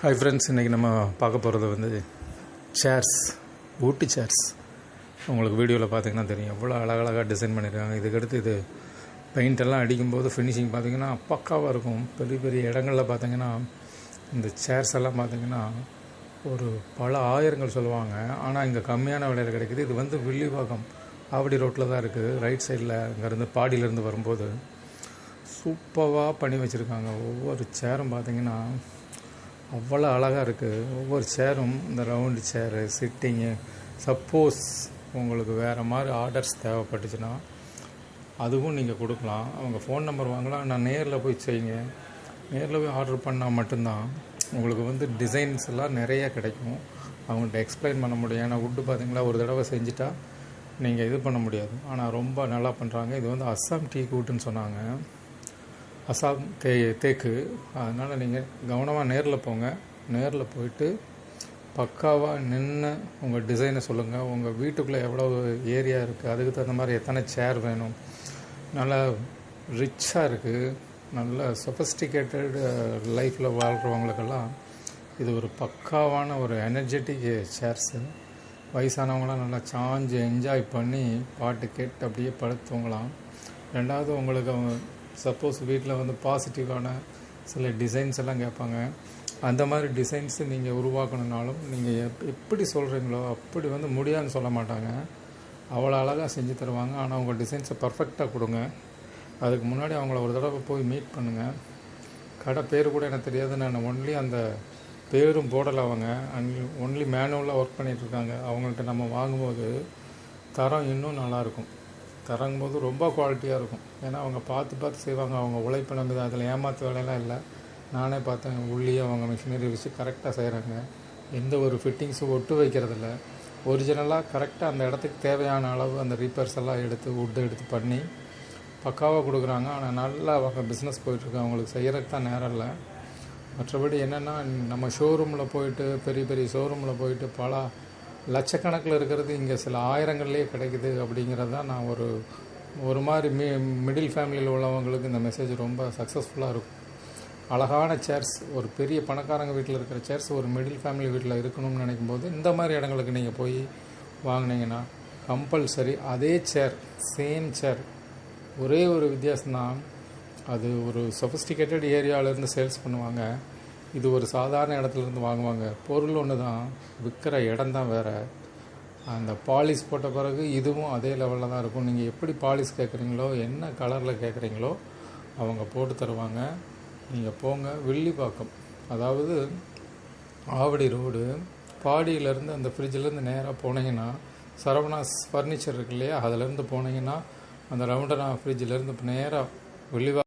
Hi friends, இன்றைக்கி நம்ம பார்க்க போகிறது வந்து சேர்ஸ், ஊட்டி சேர்ஸ். உங்களுக்கு வீடியோவில் பார்த்தீங்கன்னா தெரியும் எவ்வளோ அழகழகாக டிசைன் பண்ணியிருக்காங்க. இதுக்கடுத்து இது பெயிண்டெல்லாம் அடிக்கும்போது ஃபினிஷிங் பார்த்திங்கன்னா பக்காவாக இருக்கும். பெரிய பெரிய இடங்களில் பார்த்திங்கன்னா இந்த சேர்ஸ் எல்லாம் பார்த்திங்கன்னா ஒரு பல ஆயிரங்கள் சொல்லுவாங்க. ஆனால் இங்கே கம்மியான விலையில் கிடைக்குது. இது வந்து வில்லிவாக்கம் ஆவடி ரோட்டில் தான் இருக்குது. ரைட் சைடில் அங்கேருந்து பாடியிலேருந்து வரும்போது சூப்பராக பண்ணி வச்சுருக்காங்க. ஒவ்வொரு சேரும் பார்த்திங்கன்னா அவ்வளோ அழகாக இருக்குது. ஒவ்வொரு சேரும் இந்த ரவுண்டு சேரு, சிட்டிங்கு. சப்போஸ் உங்களுக்கு வேறு மாதிரி ஆர்டர்ஸ் தேவைப்பட்டுச்சுன்னா அதுவும் நீங்கள் கொடுக்கலாம். அவங்க ஃபோன் நம்பர் வாங்கலாம். நான் நேரில் போய் செய்யுங்க. நேரில் போய் ஆர்டர் பண்ணால் மட்டும்தான் உங்களுக்கு வந்து டிசைன்ஸ் எல்லாம் நிறைய கிடைக்கும். அவங்கள்ட்ட எக்ஸ்பிளைன் பண்ண முடியும். ஏன்னா வுட்டு பார்த்திங்களா, ஒரு தடவை செஞ்சுட்டா நீங்கள் இது பண்ண முடியாது. ஆனால் ரொம்ப நல்லா பண்ணுறாங்க. இது வந்து அஸ்ஸாம் டீ கூட்டுன்னு சொன்னாங்க. அஸ்ஸாம் தேக்கு. அதனால் நீங்கள் கவனமாக நேரில் போங்க. நேரில் போயிட்டு பக்காவாக நின்று உங்கள் டிசைனை சொல்லுங்கள். உங்கள் வீட்டுக்குள்ளே எவ்வளோ ஏரியா இருக்குது, அதுக்கு தகுந்த மாதிரி எத்தனை சேர் வேணும். நல்லா ரிச்சாக இருக்குது. நல்ல சொஃபஸ்டிகேட்டட் லைஃப்பில் வாழ்கிறவங்களுக்கெல்லாம் இது ஒரு பக்காவான ஒரு எனர்ஜெட்டிக் சேர்ஸு. வயசானவங்களாம் நல்லா சாஞ்சு என்ஜாய் பண்ணி பாட்டு கேட்டு அப்படியே படுத்துவங்களாம். ரெண்டாவது, உங்களுக்கு அவங்க சப்போஸ் வீட்டில் வந்து பாசிட்டிவான சில டிசைன்ஸ் எல்லாம் கேட்பாங்க. அந்த மாதிரி டிசைன்ஸு நீங்கள் உருவாக்கணுன்னாலும் நீங்கள் எப்படி சொல்கிறீங்களோ அப்படி வந்து முடியாதுன்னு சொல்ல மாட்டாங்க. அவ்வளோ அழகாக செஞ்சு தருவாங்க. ஆனால் உங்கள் டிசைன்ஸை பர்ஃபெக்டாக கொடுங்க. அதுக்கு முன்னாடி அவங்கள ஒரு தடவை போய் மீட் பண்ணுங்கள். கடை பேர் கூட எனக்கு தெரியாது. நான் ஒன்லி அந்த பேரும் போடலை. அவங்க ஒன்லி மேனுவலாக ஒர்க் பண்ணிகிட்ருக்காங்க. அவங்கள்ட்ட நம்ம வாங்கும்போது தரம் இன்னும் நல்லாயிருக்கும். தரங்கும்போது ரொம்ப குவாலிட்டியாக இருக்கும். ஏன்னா அவங்க பார்த்து செய்வாங்க. அவங்க உழைப்பு நம்பி தான். அதில் ஏமாற்று வேலையெல்லாம் இல்லை. நானே பார்த்தேன். உள்ளே அவங்க மிஷினரி வச்சு கரெக்டாக செய்கிறாங்க. எந்த ஒரு ஃபிட்டிங்ஸும் ஒட்டு வைக்கிறதில்ல. ஒரிஜினலாக கரெக்டாக அந்த இடத்துக்கு தேவையான அளவு அந்த ரீப்பேர்ஸ் எல்லாம் எடுத்து வுட்டு எடுத்து பண்ணி பக்காவாக கொடுக்குறாங்க. ஆனால் நல்லா அவங்க பிஸ்னஸ் போயிட்டுருக்கு. அவங்களுக்கு செய்கிறதுக்கு தான் நேரம் இல்லை. மற்றபடி என்னென்னா, நம்ம ஷோரூமில் போயிட்டு பெரிய பெரிய ஷோரூமில் போயிட்டு பல லட்சக்கணக்கில் இருக்கிறது இங்கே சில ஆயிரங்கள்லேயே கிடைக்குது. அப்படிங்கிறது தான் நான் ஒரு மாதிரி மிடில் ஃபேமிலியில் உள்ளவங்களுக்கு இந்த மெசேஜ் ரொம்ப சக்ஸஸ்ஃபுல்லாக இருக்கும். அழகான சேர்ஸ், ஒரு பெரிய பணக்காரங்க வீட்டில் இருக்கிற சேர்ஸ் ஒரு மிடில் ஃபேமிலி வீட்டில் இருக்கணும்னு நினைக்கும்போது இந்த மாதிரி இடங்களுக்கு நீங்கள் போய் வாங்கினீங்கன்னா கம்பல்சரி அதே சேர், சேம் சேர், ஒரே ஒரு வித்தியாசம்தான். அது ஒரு சொஃபிஸ்டிகேட்டட் ஏரியாவிலேருந்து சேல்ஸ் பண்ணுவாங்க. இது ஒரு சாதாரண இடத்துலேருந்து வாங்குவாங்க. பொருள் ஒன்று தான், விற்கிற இடம் தான் வேறு. அந்த பாலிஷ் போட்ட பிறகு இதுவும் அதே லெவலில் தான் இருக்கும். நீங்கள் எப்படி பாலிஷ் கேட்குறீங்களோ, என்ன கலரில் கேட்குறீங்களோ அவங்க போட்டு தருவாங்க. நீங்கள் போங்க. வில்லிவாக்கம், அதாவது ஆவடி ரோடு, பாடியிலேருந்து அந்த ஃப்ரிட்ஜிலேருந்து நேராக போனீங்கன்னா சரவணாஸ் ஃபர்னிச்சர் இருக்கு இல்லையா, அதிலேருந்து போனீங்கன்னா அந்த ரவுண்டனா ஃப்ரிட்ஜிலேருந்து நேராக வில்லிவாக்கம்